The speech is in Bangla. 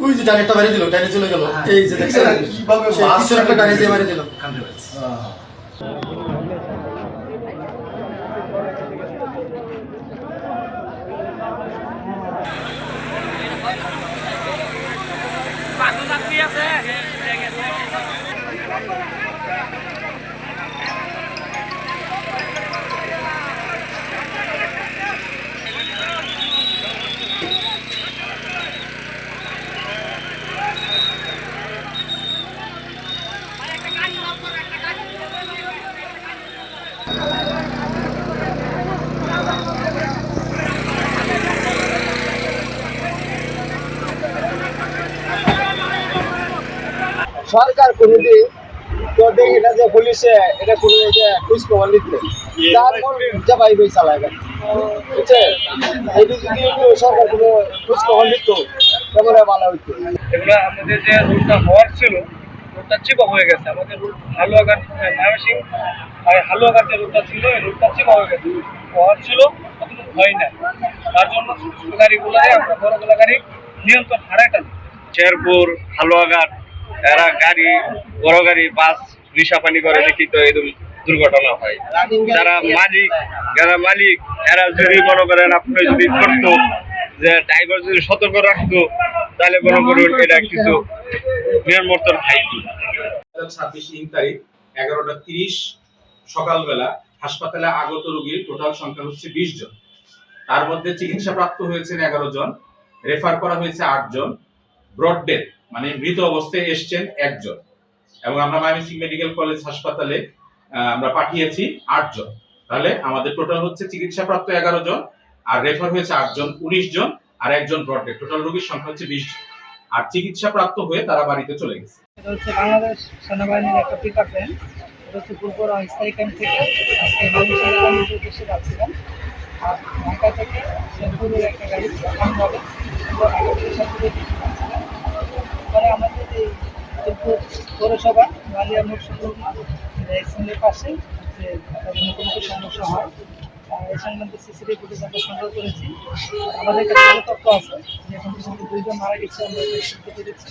ওই যে ডাইরেক্টটা মারি দিল, ডাইরেক্ট চলে গেল। এই যে দেখছেন কিভাবে সে কিছু একটা ডাইরেক্ট মারি দিল। সরকার কোনোদিন তো দেখি না যে পুলিশে এটা কোনো যে খোঁজ খবর নিচ্ছে তার জবাই চালায় বুঝছে এইটি যদি একটু সরকার কোনো খোঁজ খবর নিত তাহলে ভালো হইতো। এগুলো আমাদের যে রোডটা হওয়ার ছিল রোডটা চিপা হয়ে গেছে। আমাদের রোড হালুয়াঘাট ময়মনসিং আর হালুয়াঘাট যে রোডটা ছিল এই রোডটা চিপা হয়ে গেছে, হওয়ার ছিল তখন হয় না। তার জন্য ছোট ছোট গাড়িগুলাই আমরা বড়গুলো গাড়ি নিয়ন্ত্রণ হারায় টানি। শেরপুর হালুয়াঘাট এরা গাড়ি বড় গাড়ি বাস রিসাপানি করে দেখি তো এরকম দুর্ঘটনা হয়। যারা মালিক এরা যদি মনে করেন আপনি যদি করতো যে ড্রাইভার যদি সতর্ক রাখতো তাহলে মনে করুন এটা কিছু নিয়ন্ত্রণ থাকতো। 26 তারিখ 11:30 সকালবেলা হাসপাতালে আগত রোগীর টোটাল সংখ্যা হচ্ছে 20 জন। তার মধ্যে চিকিৎসাপ্রাপ্ত হয়েছেন 11 জন, রেফার করা হয়েছে 8 জন, ব্রড ডেথ মানে মৃত অবস্থায় এসছেন 1 জন, এবং আমরা ময়মনসিংহ মেডিকেল কলেজ হাসপাতালে আমরা পাঠিয়েছি 8 জন। তাহলে আমাদের টোটাল হচ্ছে চিকিৎসাপ্রাপ্ত 11 জন, আর রেফার হয়েছে 8 জন, 19 জন, আর 1 জন ব্রড ডেথ। টোটাল রোগীর সংখ্যা হচ্ছে 20 জন, আর চিকিৎসাপ্রাপ্ত হয়ে তারা বাড়িতে চলে গেছে। এটা হচ্ছে বাংলাদেশ সেনাবাহিনীর একটা পিকআপ ভ্যান। এটা হচ্ছে ফুলপুরা স্থায়ী ক্যাম্প থেকে আজকে ময়মনসিংহের উদ্দেশ্যে যাচ্ছিলাম। আর ঢাকা থেকে শেরপুরের একটা গাড়ি হবে পরে আমাদের এই শেরপুর পৌরসভা বালিয়া মোড় স্কুলের পাশে যে তাদের মুখোমুখি সমস্যা হয় এই সংক্রান্ত সিসিটিভি ফুটেজ আমরা সংগ্রহ করেছি। আমাদের কাছে তথ্য আছে যে এখন পর্যন্ত 2 জন মারা গেছে আমরা দেখতে পেরেছি।